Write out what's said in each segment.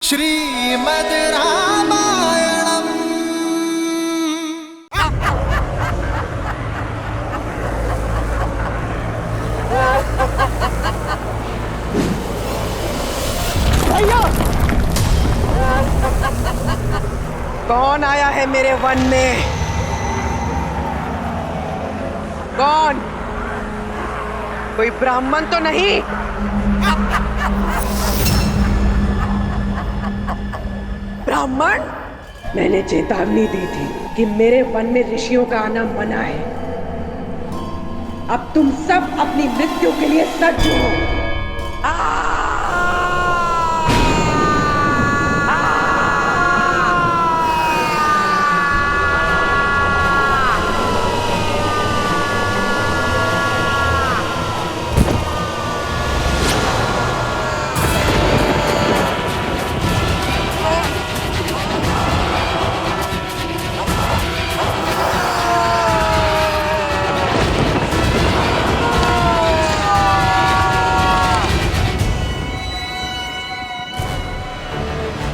श्रीमद् रामायणम्। भैया, कौन आया है मेरे वन में? कौन? कोई ब्राह्मण तो नहीं? ब्राह्मण? मैंने चेतावनी दी थी कि मेरे वन में ऋषियों का आना मना है। अब तुम सब अपनी मृत्यु के लिए सज्ज हो।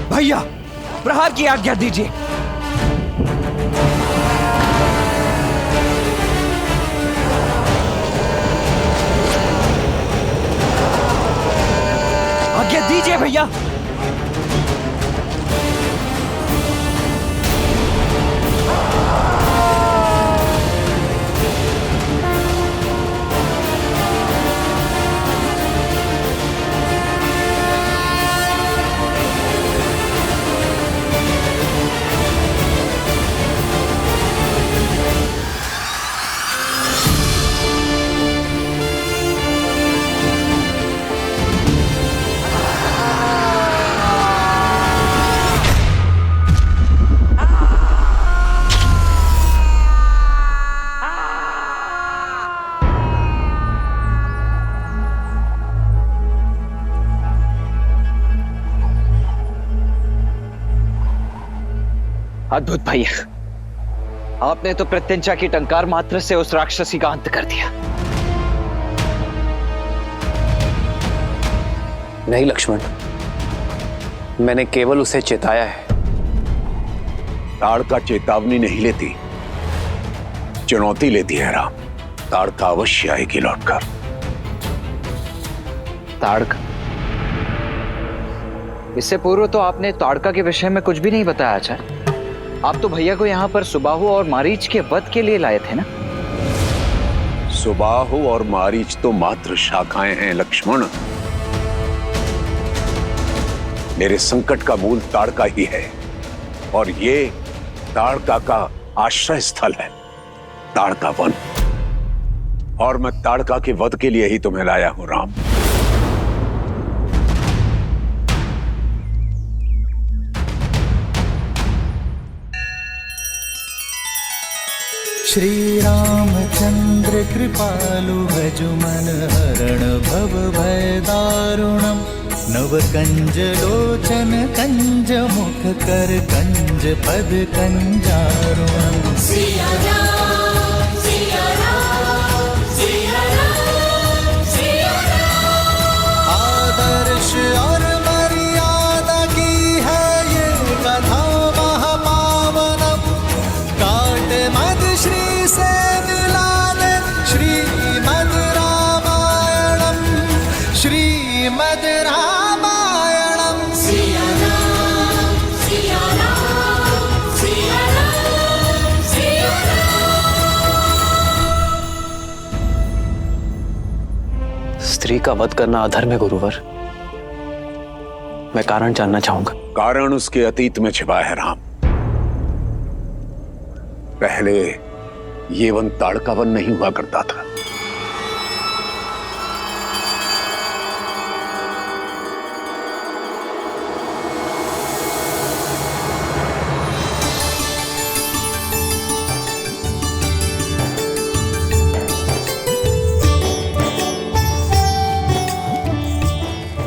भैया, प्रहार की आज्ञा दीजिए। आज्ञा दीजिए भैया। अद्भुत भैया, आपने तो प्रत्यंचा की टंकार मात्र से उस राक्षसी का अंत कर दिया। नहीं लक्ष्मण, मैंने केवल उसे चेताया है। ताड़का चेतावनी नहीं लेती, चुनौती लेती है राम। ताड़का अवश्य आएगी लौटकर। ताड़का? इससे पूर्व तो आपने ताड़का के विषय में कुछ भी नहीं बताया आचार्य। आप तो भैया को यहाँ पर सुबाहु और मारीच के वध के लिए लाए थे ना? सुबाहु और मारीच तो मात्र शाखाएं हैं लक्ष्मण। मेरे संकट का मूल ताड़का ही है, और ये ताड़का का आश्रय स्थल है, ताड़का वन। और मैं ताड़का के वध के लिए ही तुम्हें लाया हूं राम। श्री रामचंद्र कृपालु भजु मन हरण भव भय दारुणम्। नव कंज लोचन कंज मुख कर कंज पद कंजारुणम्। सिया राम, सिया राम, सिया राम, सिया राम। आदर्श और मर्यादा की है ये कथा महापावनम्। काट मद श्री से मिला दे श्रीमद् रामायणम्। श्रीमद् रामायणम्। सिया राम, सिया राम, सिया राम, सिया राम। स्त्री का वध करना अधर्म है गुरुवर। मैं कारण जानना चाहूंगा। कारण उसके अतीत में छिपा है राम। पहले ये वन ताड़का वन नहीं हुआ करता था।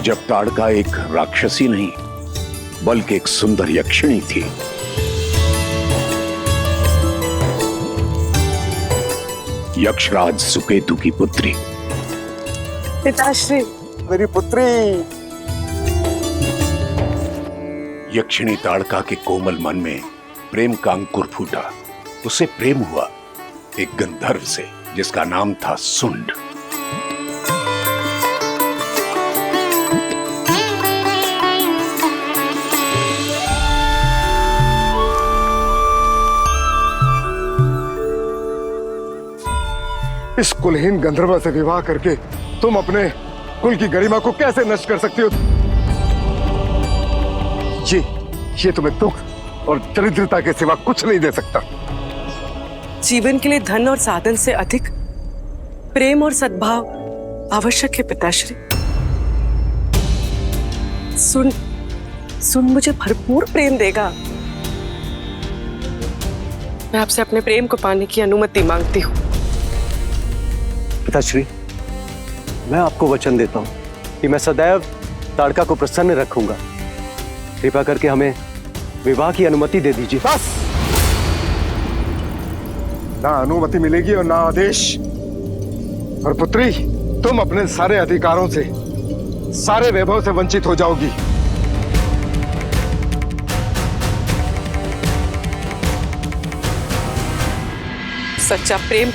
जब ताड़का एक राक्षसी नहीं बल्कि एक सुंदर यक्षिणी थी। यक्षराज सुकेतु की पुत्री। पिताश्री, मेरी पुत्री। यक्षिणी ताड़का के कोमल मन में प्रेम का अंकुर फूटा। उसे प्रेम हुआ एक गंधर्व से जिसका नाम था सुंड। इस कुलहीन गंधर्व से विवाह करके तुम अपने कुल की गरिमा को कैसे नष्ट कर सकती हो? ये तुम्हें दुख और दरिद्रता के सिवा कुछ नहीं दे सकता। जीवन के लिए धन और साधन से अधिक प्रेम और सद्भाव आवश्यक है पिताश्री। सुन मुझे भरपूर प्रेम देगा। मैं आपसे अपने प्रेम को पाने की अनुमति मांगती हूँ। पिताश्री, मैं आपको वचन देता हूं कि मैं सदैव ताड़का को प्रसन्न रखूंगा। कृपा करके हमें विवाह की अनुमति दे दीजिए। बस, ना अनुमति मिलेगी और ना आदेश। और पुत्री, तुम अपने सारे अधिकारों से, सारे वैभव से वंचित हो जाओगी। सच्चा प्रेम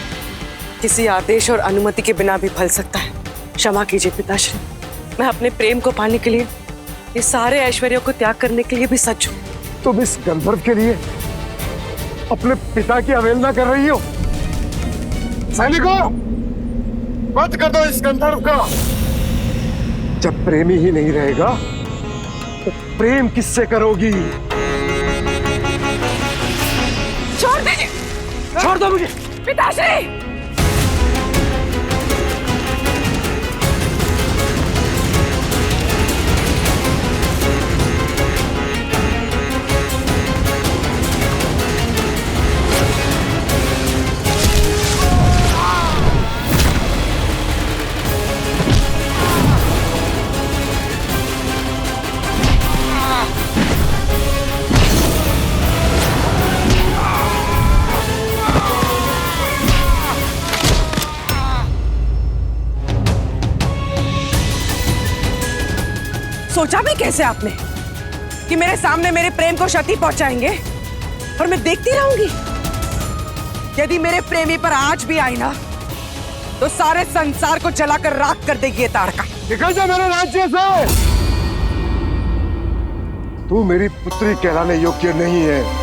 किसी आदेश और अनुमति के बिना भी फल सकता है। क्षमा कीजिए पिताश्री, मैं अपने प्रेम को पाने के लिए ये सारे ऐश्वर्यों को त्याग करने के लिए भी सच हूं। तुम इस गंधर्व के लिए अपने पिता की अवहेलना कर रही हो। सैनिकों, वध कर दो इस गंधर्व का। जब प्रेमी ही नहीं रहेगा तो प्रेम किससे करोगी? छोड़ दीजिए, छोड़ दो मुझे। पिताश्री। सोचा भी कैसे आपने कि मेरे सामने मेरे प्रेम को क्षति पहुंचाएंगे और मैं देखती रहूंगी? यदि मेरे प्रेमी पर आज भी आई ना तो सारे संसार को जलाकर राख कर देगी ये ताड़का। निकल जा मेरे राज्य से। तू मेरी पुत्री कहलाने योग्य नहीं है।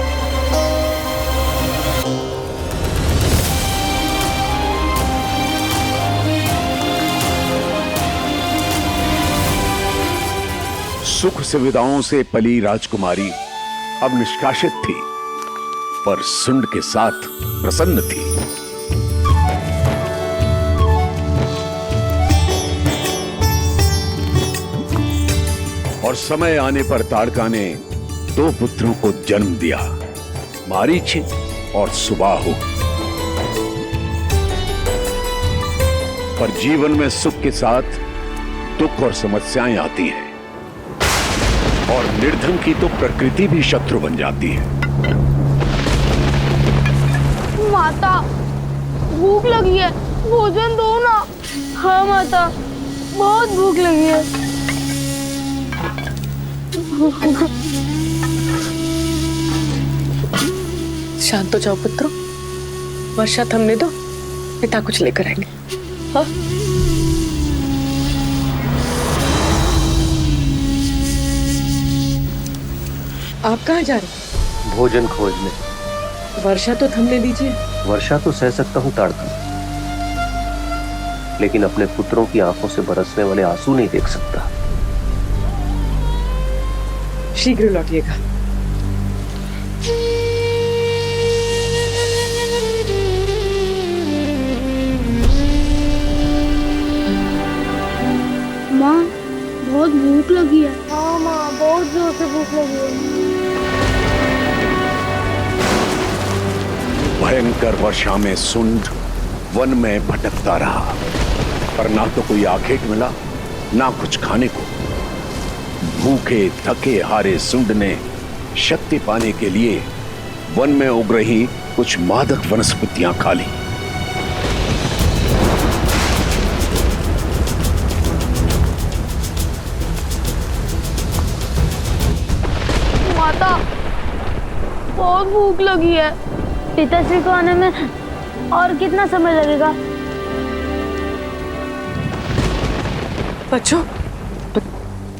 सुख सुविधाओं से पली राजकुमारी अब निष्कासित थी, पर सुंड के साथ प्रसन्न थी। और समय आने पर ताड़का ने 2 पुत्रों को जन्म दिया, मारीच और सुबाहु। पर जीवन में सुख के साथ दुख और समस्याएं आती हैं, और निर्धन की तो प्रकृति भी शत्रु बन जाती है। माता, भूख लगी है, भोजन दो ना। हाँ माता, बहुत भूख लगी है। शांत हो जाओ पुत्रों, वर्षा थमने दो, पिता कुछ लेकर आएंगे। हाँ? आप कहाँ जा रहे हैं? भोजन खोजने। वर्षा तो थमने दीजिए। वर्षा तो सह सकता हूँ ताड़का, लेकिन अपने पुत्रों की आंखों से बरसने वाले आंसू नहीं देख सकता। शीघ्र लौटिएगा। माँ, बहुत भूख लगी है। हाँ माँ, बहुत जोर से भूख लगी है। भयंकर वर्षा में सुंड वन में भटकता रहा, पर ना तो कोई आखेट मिला, ना कुछ खाने को। भूखे थके हारे सुंड ने शक्ति पाने के लिए वन में उग रही कुछ मादक वनस्पतियां खा ली। माता, बहुत भूख लगी है। पिताश्री को आने में और कितना समय लगेगा? बच्चों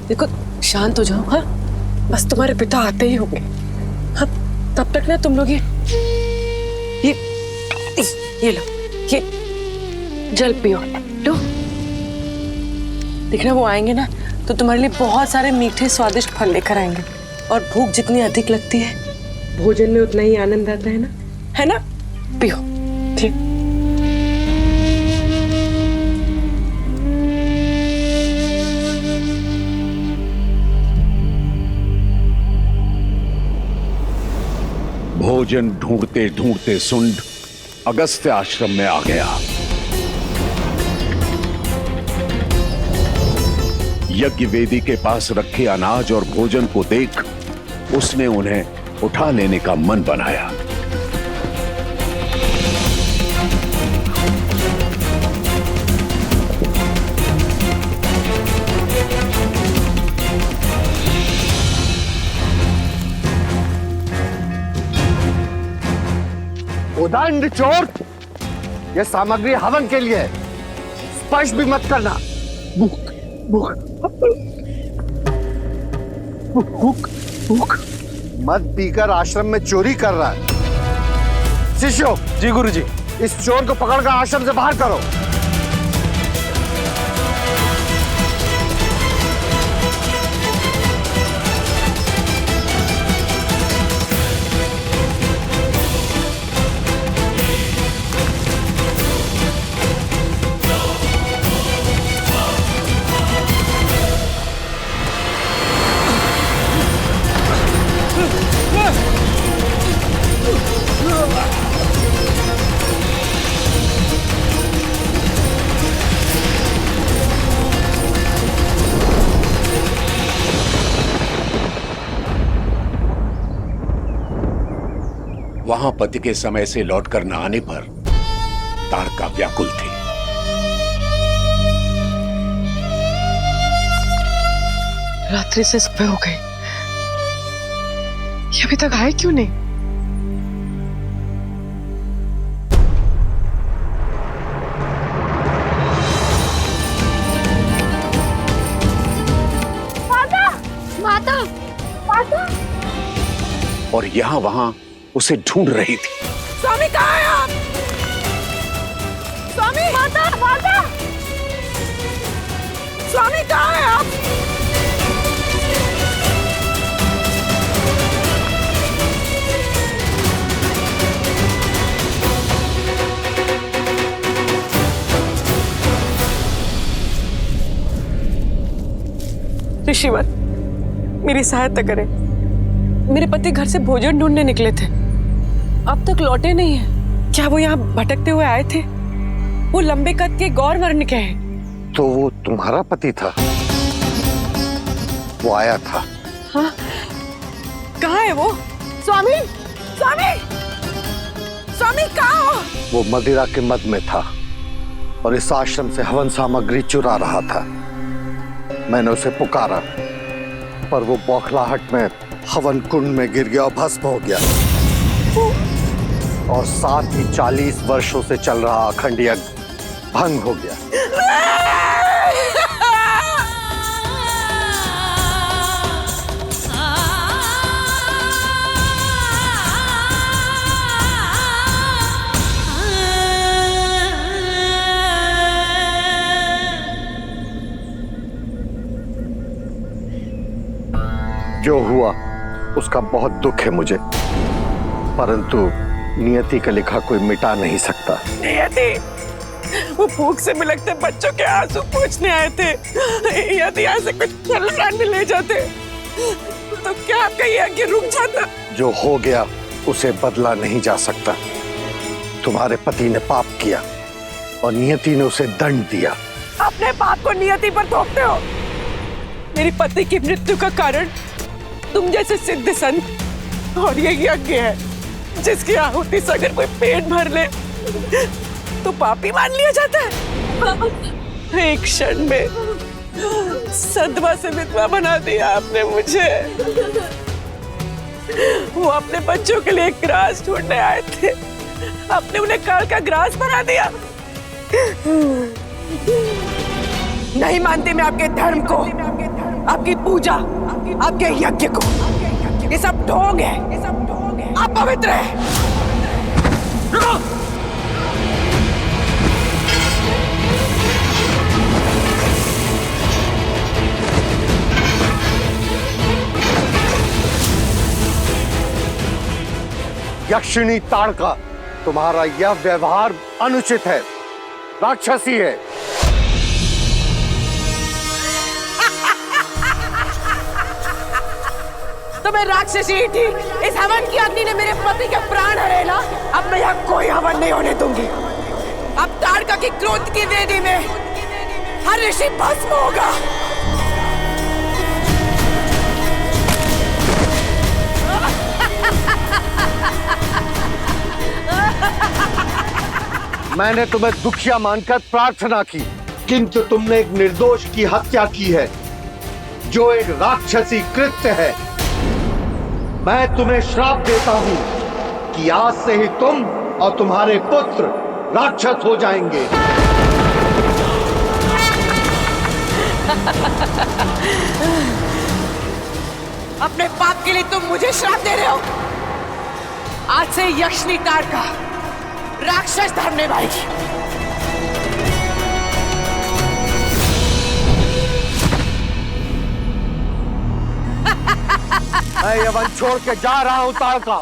देखो, शांत हो जाओ। हाँ, बस तुम्हारे पिता आते ही होंगे। हाँ, तब तक ना तुम लोग ये लो, ये जल पियो। लो, देखना वो आएंगे ना तो तुम्हारे लिए बहुत सारे मीठे स्वादिष्ट फल लेकर आएंगे। और भूख जितनी अधिक लगती है, भोजन में उतना ही आनंद आता है ना? है ना? पियो। ठीक। भोजन ढूंढते ढूंढते सुंड अगस्त्य आश्रम में आ गया। यज्ञ वेदी के पास रखे अनाज और भोजन को देख उसने उन्हें उठा लेने का मन बनाया। उदंड चोर, यह सामग्री हवन के लिए है, स्पर्श भी मत करना। भूख भूख भूख भूख मत पीकर आश्रम में चोरी कर रहा है। शिष्यों, जी गुरुजी। इस चोर को पकड़कर आश्रम से बाहर करो। वहां पति के समय से लौटकर न आने पर ताड़का व्याकुल थी। रात्रि से सुबह हो गई, ये अभी तक आए क्यों नहीं? माता, माता, माता। और यहां वहां उसे ढूंढ रही थी। स्वामी कहाँ है आप? स्वामी! माता, माता। स्वामी कहाँ है आप? ऋषिवर, मेरी सहायता करें। मेरे पति घर से भोजन ढूंढने निकले थे, अब तक लौटे नहीं हैं। क्या वो यहाँ भटकते हुए आए थे? वो लंबे कद के गौर वर्ण के हैं। तो वो तुम्हारा पति था? वो आया था। हाँ, कहाँ है वो? स्वामी, स्वामी, स्वामी कहाँ हो? वो मदिरा के मद में था और इस आश्रम से हवन सामग्री चुरा रहा था। मैंने उसे पुकारा पर वो बौखलाहट में हवन कुंड में गिर गया और भस्म हो गया। और साथ ही 40 वर्षों से चल रहा अखंड यज्ञ भंग हो गया। जो हुआ उसका बहुत दुख है मुझे, परंतु नियति का लिखा कोई मिटा नहीं सकता। नियति, वो भूख से बिलखते बच्चों के आंसू पोंछने आए थे। यदि यहाँ से कुछ फल प्राणी ले जाते तो क्या आपका यज्ञ रुक जाता? जो हो गया उसे बदला नहीं जा सकता। तुम्हारे पति ने पाप किया और नियति ने उसे दंड दिया। अपने पाप को नियति पर थोपते हो। मेरी पति की मृत्यु का कारण तुम जैसे सिद्ध संत और ये यज्ञ है जिसकी आहुति से अगर कोई पेट भर ले तो पापी मान लिया जाता है। एक क्षण में सदमा से विधवा बना दिया आपने मुझे। वो अपने बच्चों के लिए ग्रास ढूंढने आए थे, आपने उन्हें काल का ग्रास बना दिया। नहीं मानती मैं आपके धर्म को, आपकी पूजा, आपके यज्ञ को। ये सब ढोंग है, आप पवित्र है। यक्षिणी ताड़का, तुम्हारा यह व्यवहार अनुचित है, राक्षसी है। तो मैं राक्षसी ही थी। इस हवन की अग्नि ने मेरे पति के प्राण हरेला। अब मैं यहाँ कोई हवन नहीं होने दूंगी। अब ताड़का की क्रोध की वेदी में हर ऋषि भस्म होगा। मैंने तुम्हें दुखिया मानकर प्रार्थना की, किंतु तुमने एक निर्दोष की हत्या की है, जो एक राक्षसी कृत्य है। मैं तुम्हें श्राप देता हूं कि आज से ही तुम और तुम्हारे पुत्र राक्षस हो जाएंगे। अपने पाप के लिए तुम मुझे श्राप दे रहे हो। आज से यक्षिणी ताड़का राक्षस धर्म निभाएगी। मैं ये वन छोड़ के जा रहा हूं ताड़का।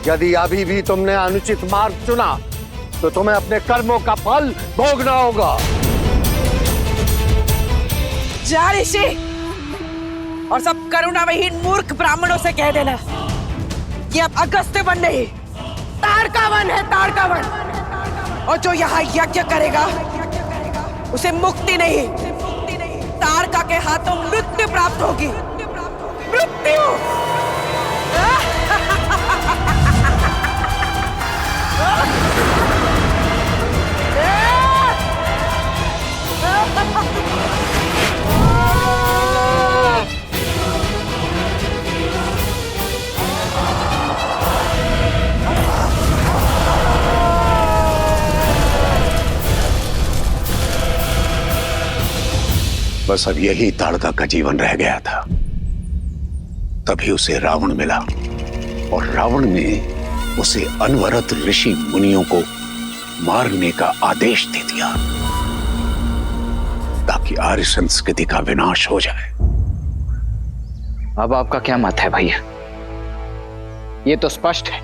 यदि अभी भी तुमने अनुचित मार्ग चुना तो तुम्हें अपने कर्मों का फल भोगना होगा। जा ऋषि, और सब करुणा विहीन मूर्ख ब्राह्मणों से कह देना कि अब अगस्त्य वन नहीं, ताड़का वन है, ताड़का वन। और जो यहाँ यज्ञ करेगा उसे मुक्ति नहीं, ताड़का के हाथों मृत्यु प्राप्त होगी। मृत्यु। बस अब यही ताड़का का जीवन रह गया था। तभी उसे रावण मिला और रावण ने उसे अनवरत ऋषि मुनियों को मारने का आदेश दे दिया ताकि आर्य संस्कृति का विनाश हो जाए। अब आपका क्या मत है भैया? ये तो स्पष्ट है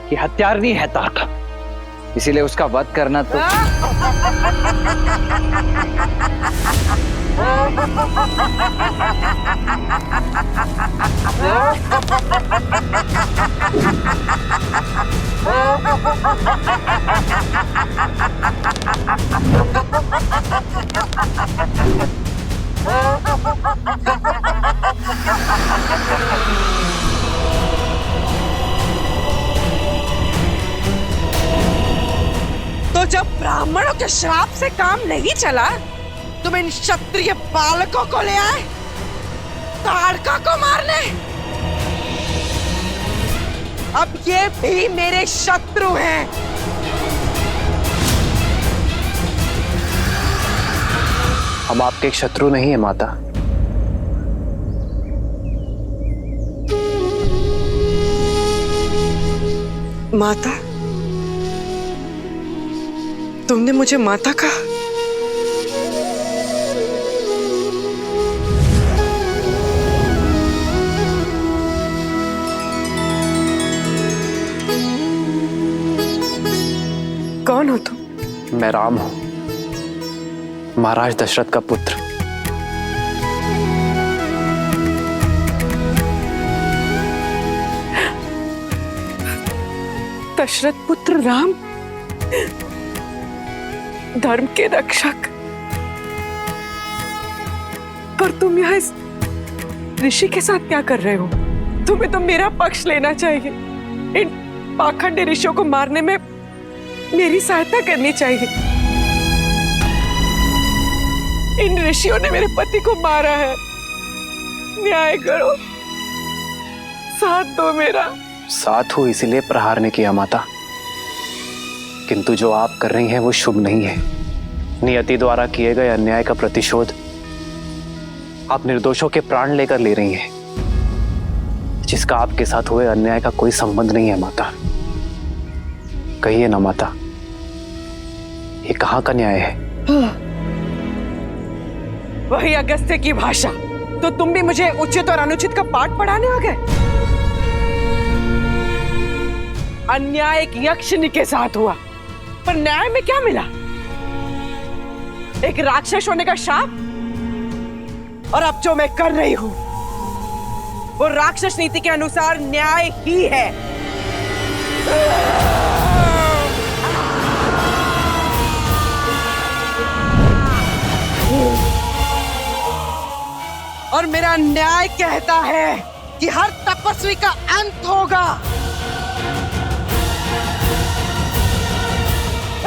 कि हत्यारनी है ताड़का, इसीलिए उसका वध करना तो तो जब ब्राह्मणों के श्राप से काम नहीं चला, तुम इन क्षत्रिय बालकों को ले आए ताड़का को मारने। अब ये भी मेरे शत्रु हैं। हम आपके शत्रु नहीं है माता। माता? तुमने मुझे माता कहा? कौन हो तुम? मैं राम हूं, महाराज दशरथ का पुत्र। दशरथ पुत्र राम, धर्म के रक्षक। पर तुम यहाँ इस ऋषि के साथ क्या कर रहे हो? तुम्हें तो मेरा पक्ष लेना चाहिए। इन पाखंडी ऋषियों को मारने में मेरी सहायता करनी चाहिए। इन ऋषियों ने मेरे पति को मारा है, न्याय करो, साथ दो मेरा। साथ हो इसीलिए प्रहार ने किया माता, किंतु जो आप कर रही हैं वो शुभ नहीं है। नियति द्वारा किए गए अन्याय का प्रतिशोध आप निर्दोषों के प्राण लेकर ले रही हैं, जिसका आपके साथ हुए अन्याय का कोई संबंध नहीं है माता। कहिए ना माता, ये कहाँ का न्याय है? वही अगस्त्य की भाषा। तो तुम भी मुझे उचित और अनुचित का पाठ पढ़ाने आ गए? अन्याय एक यक्षिणी के साथ हुआ, पर न्याय में क्या मिला? एक राक्षस होने का शाप। और अब जो मैं कर रही हूं वो राक्षस नीति के अनुसार न्याय ही है। और मेरा न्याय कहता है कि हर तपस्वी का अंत होगा।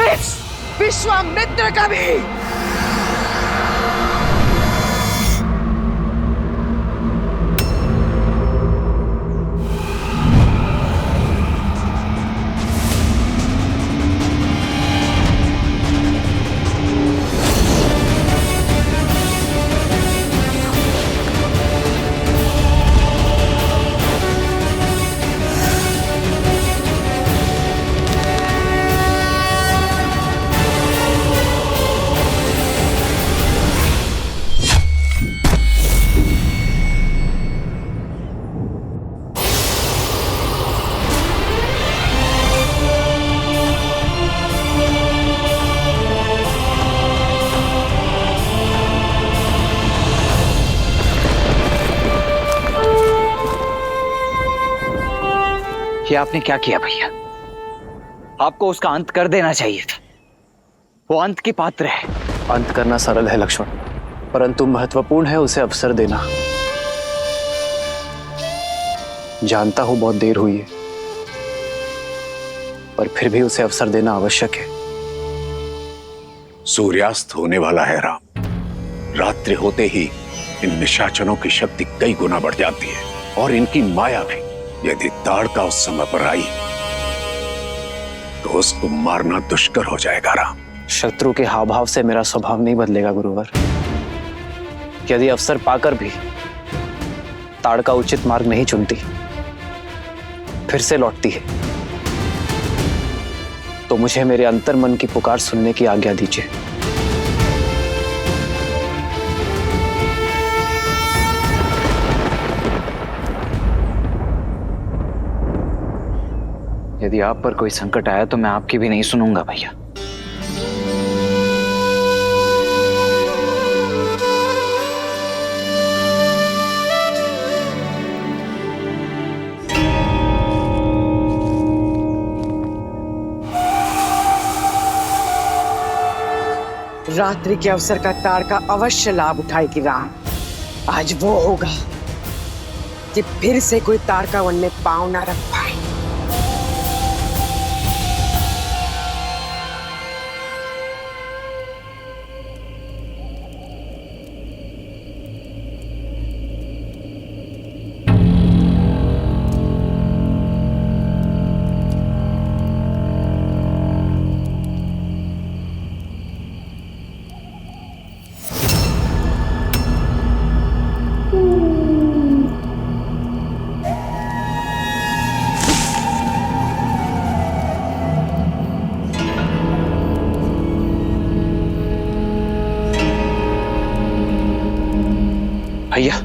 इस विश्वामित्र का भी। ये आपने क्या किया भैया? आपको उसका अंत कर देना चाहिए था। वो अंत की पात्र है। अंत करना सरल है लक्ष्मण, परंतु महत्वपूर्ण है उसे अवसर देना। जानता हूं बहुत देर हुई है, पर फिर भी उसे अवसर देना आवश्यक है। सूर्यास्त होने वाला है राम। रात्रि होते ही इन निशाचरों की शक्ति कई गुना बढ़ जाती है और इनकी माया भी। यदि ताड़का उस समय पर आई तो उसको मारना दुष्कर हो जाएगा राम। शत्रु के हाव भाव से मेरा स्वभाव नहीं बदलेगा गुरुवर। यदि अवसर पाकर भी ताड़का उचित मार्ग नहीं चुनती, फिर से लौटती है, तो मुझे मेरे अंतर्मन की पुकार सुनने की आज्ञा दीजिए। यदि आप पर कोई संकट आया तो मैं आपकी भी नहीं सुनूंगा भैया। रात्रि के अवसर का ताड़का अवश्य लाभ उठाएगी राम। आज वो होगा कि फिर से कोई ताड़का वन में पांव ना रख पाए। भैया,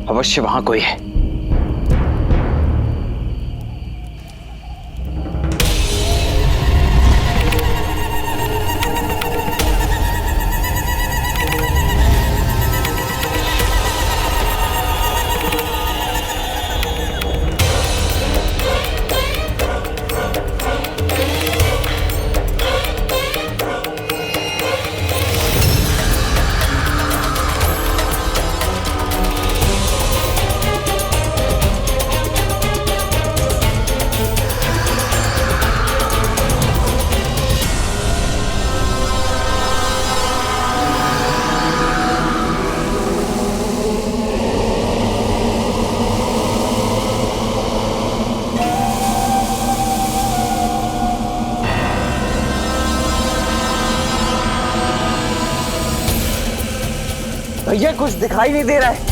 अवश्य वहां कोई है। भैया कुछ दिखाई नहीं दे रहा है।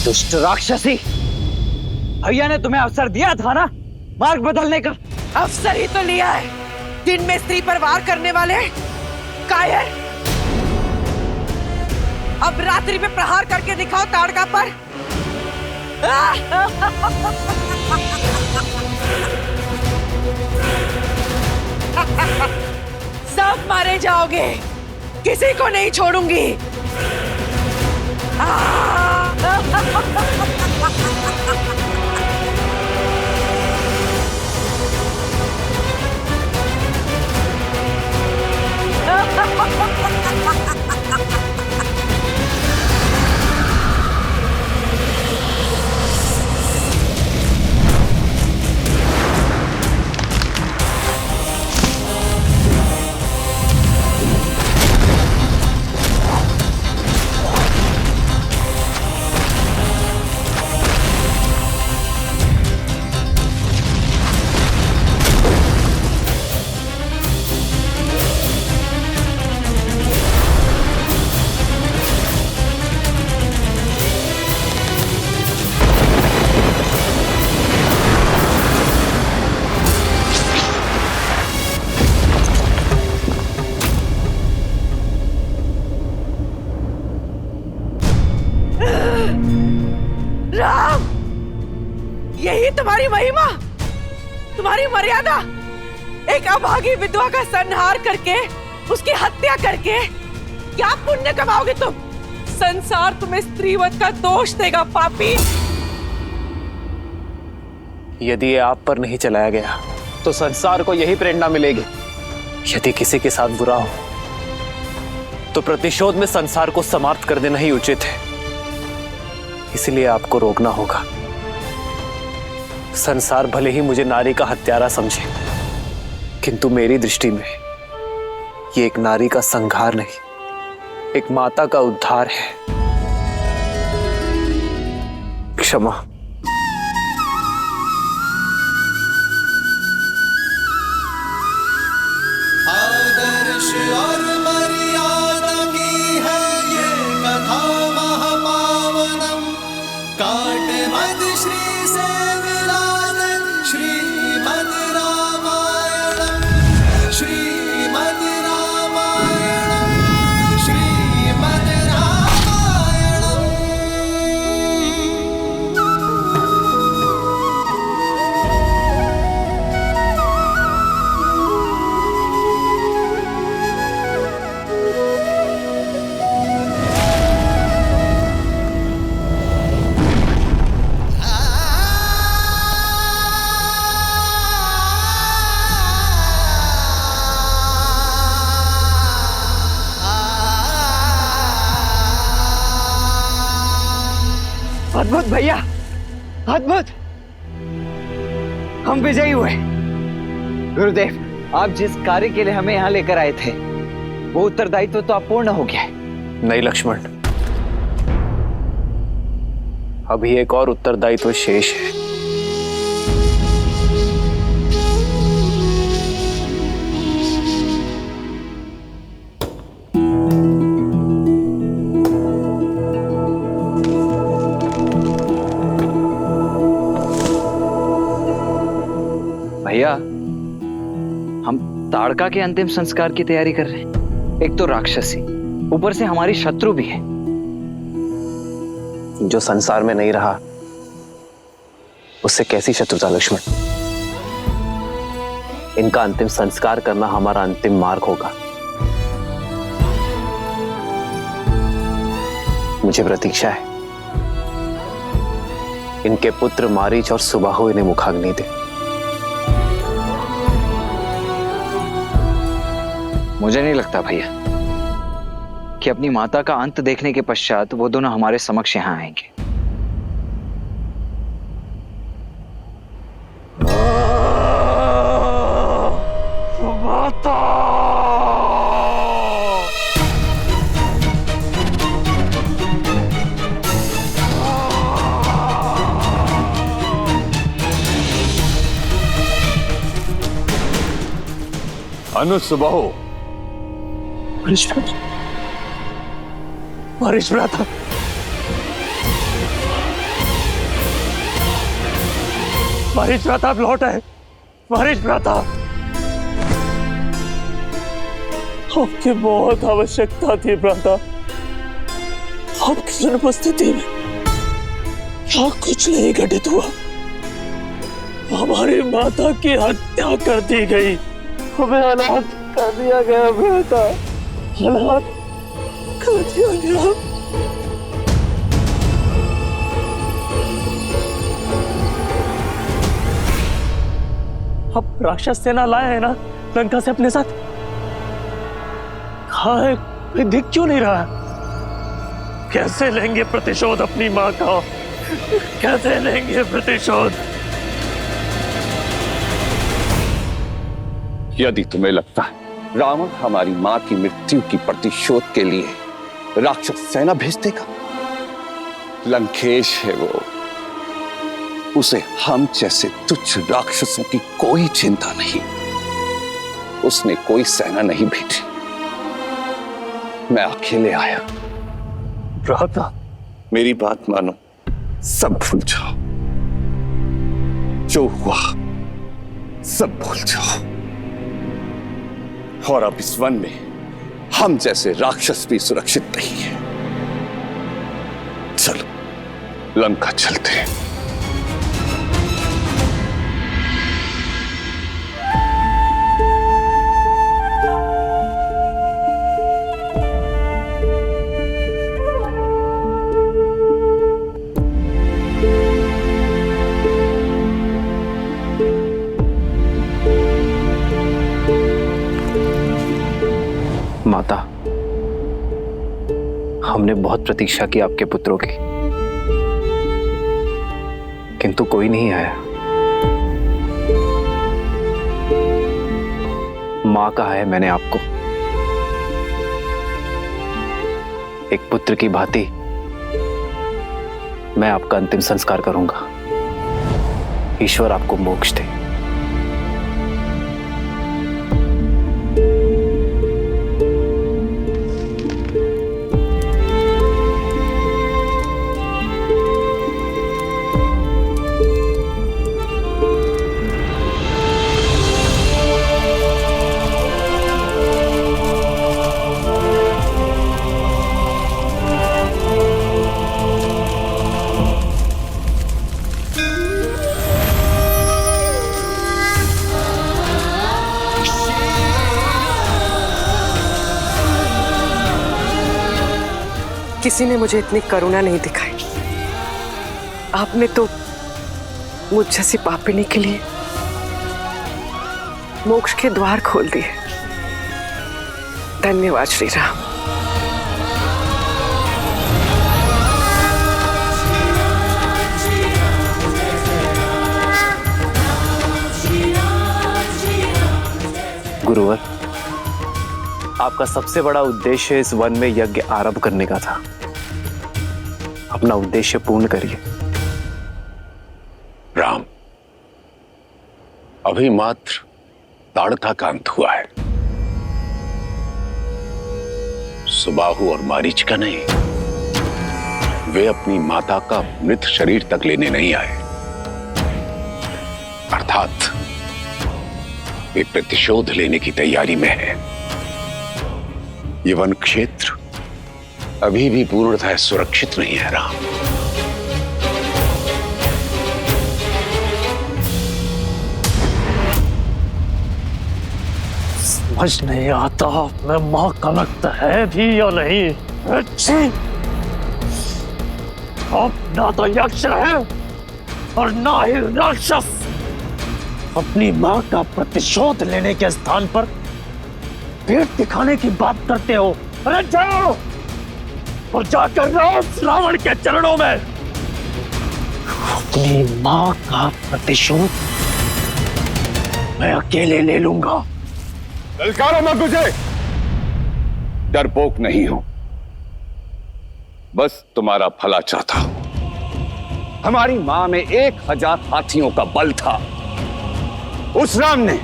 दुष्ट राक्षसी, भैया ने तुम्हें अवसर दिया था ना मार्ग बदलने का। अवसर ही तो लिया है। दिन में स्त्री पर वार करने वाले कायर, अब रात्रि में प्रहार करके दिखाओ ताड़का पर। सब मारे जाओगे, किसी को नहीं छोड़ूंगी। राम, यही तुम्हारी महिमा, तुम्हारी मर्यादा। एक अभागी विधवा का संहार करके, उसकी हत्या करके क्या पुण्य कमाओगे तुम? संसार तुम्हें स्त्रीवध का दोष देगा पापी। यदि ये आप पर नहीं चलाया गया तो संसार को यही प्रेरणा मिलेगी। यदि किसी के साथ बुरा हो तो प्रतिशोध में संसार को समाप्त कर देना ही उचित है। इसलिए आपको रोकना होगा। संसार भले ही मुझे नारी का हत्यारा समझे, किंतु मेरी दृष्टि में ये एक नारी का संहार नहीं, एक माता का उद्धार है। क्षमा। आदर्श और मर्यादा की है ये कथा महापावनम। काट मद श्री से मिलादन श्रीमद् रामायणम, श्रीमद् रामायणम, श्रीमद् रामायणम। अद्भुत भैया, अद्भुत। हम विजयी हुए। गुरुदेव, आप जिस कार्य के लिए हमें यहाँ लेकर आए थे वो उत्तरदायित्व तो अब पूर्ण हो गया है। नहीं लक्ष्मण, अभी एक और उत्तरदायित्व शेष है। ताड़का के अंतिम संस्कार की तैयारी कर रहे हैं। एक तो राक्षसी, ऊपर से हमारी शत्रु भी है। जो संसार में नहीं रहा उससे कैसी शत्रुता लक्ष्मण? इनका अंतिम संस्कार करना हमारा अंतिम मार्ग होगा। मुझे प्रतीक्षा है इनके पुत्र मारीच और सुबाहु इन्हें मुखाग्नि दे। मुझे नहीं लगता भैया कि अपनी माता का अंत देखने के पश्चात वो दोनों हमारे समक्ष यहां आएंगे। अनुसुबाहु, मारीच भ्राता, मारीच भ्राता आप लौट आए। मारीच भ्राता, आपकी बहुत आवश्यकता थी भ्राता। आपकी अनुपस्थिति में क्या कुछ नहीं घटित हुआ। हमारी माता की हत्या कर दी गई, हमें अनाथ कर दिया गया भ्राता, अनाथ कर दिया गया। अब राक्षस सेना लाए हैं ना लंका से अपने साथ, कहाँ है? कोई दिख क्यों नहीं रहा? कैसे लेंगे प्रतिशोध अपनी माँ का? कैसे लेंगे प्रतिशोध? यदि तुम्हें लगता है रावण हमारी मां की मृत्यु की प्रतिशोध के लिए राक्षस सेना भेज देगा, लंकेश है वो, उसे हम जैसे तुच्छ राक्षसों की कोई चिंता नहीं। उसने कोई सेना नहीं भेजी, मैं अकेले आया। भ्राता, मेरी बात मानो, सब भूल जाओ। जो हुआ सब भूल जाओ। और अब इस वन में हम जैसे राक्षस भी सुरक्षित नहीं है। चलो लंका चलते हैं। माता, हमने बहुत प्रतीक्षा की आपके पुत्रों की, किंतु कोई नहीं आया। मां कहा है मैंने आपको, एक पुत्र की भांति मैं आपका अंतिम संस्कार करूंगा। ईश्वर आपको मोक्ष दे। किसी ने मुझे इतनी करुणा नहीं दिखाई। आपने तो मुझ जैसी पापिनी के लिए मोक्ष के द्वार खोल दिए। धन्यवाद श्री राम। गुरुवर, आपका सबसे बड़ा उद्देश्य इस वन में यज्ञ आरंभ करने का था। अपना उद्देश्य पूर्ण करिए। राम, अभी मात्र ताड़का का अंत हुआ है, सुबाहु और मारीच का नहीं। वे अपनी माता का मृत शरीर तक लेने नहीं आए, अर्थात वे प्रतिशोध लेने की तैयारी में है। ये वन क्षेत्र अभी भी पूर्णतः सुरक्षित नहीं है राम। समझ नहीं आता मैं मां का लगता है भी या नहीं। अब ना तो यक्ष है और ना ही राक्षस। अपनी मां का प्रतिशोध लेने के स्थान पर पेट दिखाने की बात करते हो। अरे जाओ और जाकर रावण के चरणों में अपनी मां का प्रतिशोध मैं अकेले ले लूंगा। ललकारो मत मुझे, डरपोक नहीं हूं, बस तुम्हारा भला चाहता हूं। हमारी मां में 1000 हाथियों का बल था। उस राम ने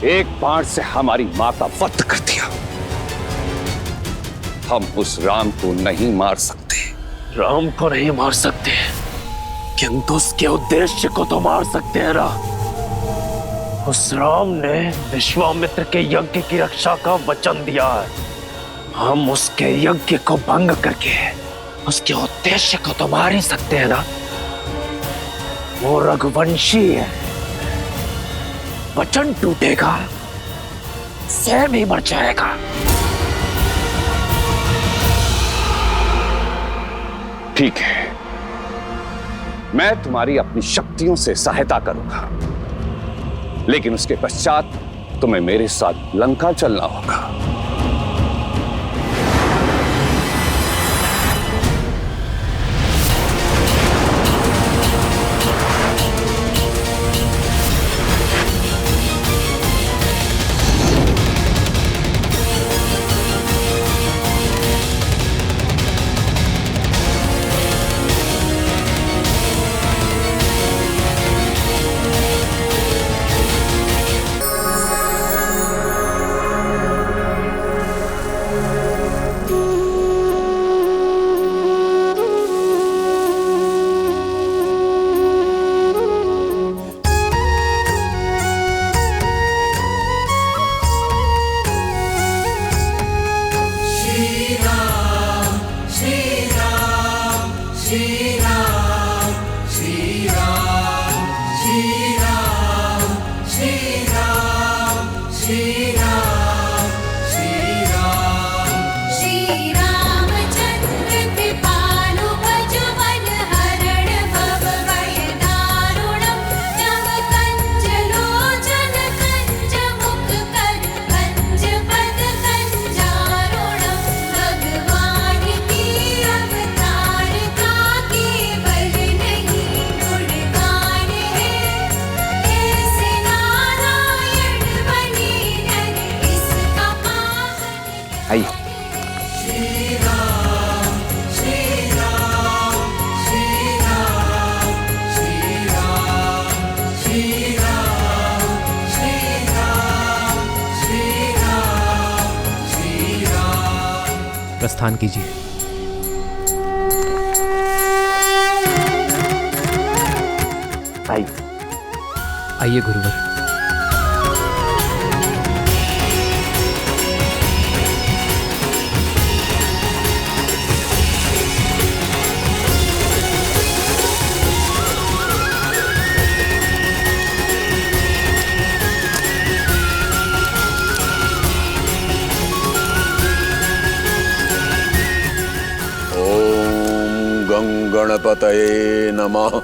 एक बाण से हमारी मां का वध कर दिया। हम उस राम को नहीं मार सकते। राम को नहीं मार सकते, किंतु उसके उद्देश्य को तो मार सकते हैं। उस राम ने विश्वामित्र के यज्ञ की रक्षा का वचन दिया है। हम उसके यज्ञ को भंग करके उसके उद्देश्य को तो मार ही सकते हैं ना। वो रघुवंशी है, वचन टूटेगा, स्वयं ही मर जाएगा। ठीक है, मैं तुम्हारी अपनी शक्तियों से सहायता करूंगा, लेकिन उसके पश्चात तुम्हें मेरे साथ लंका चलना होगा। प्रस्थान कीजिए। आइए गुरुवर। गणपतये नमः।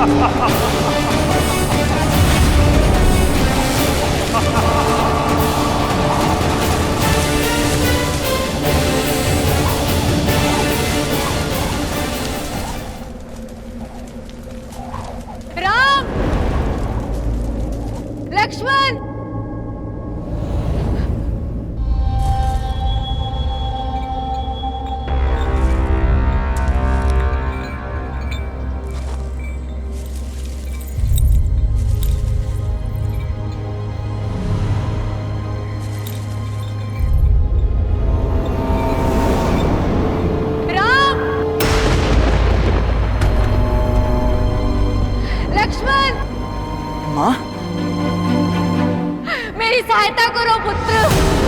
राम, लक्ष्मण, लक्ष्मण, माँ, मेरी सहायता करो पुत्र।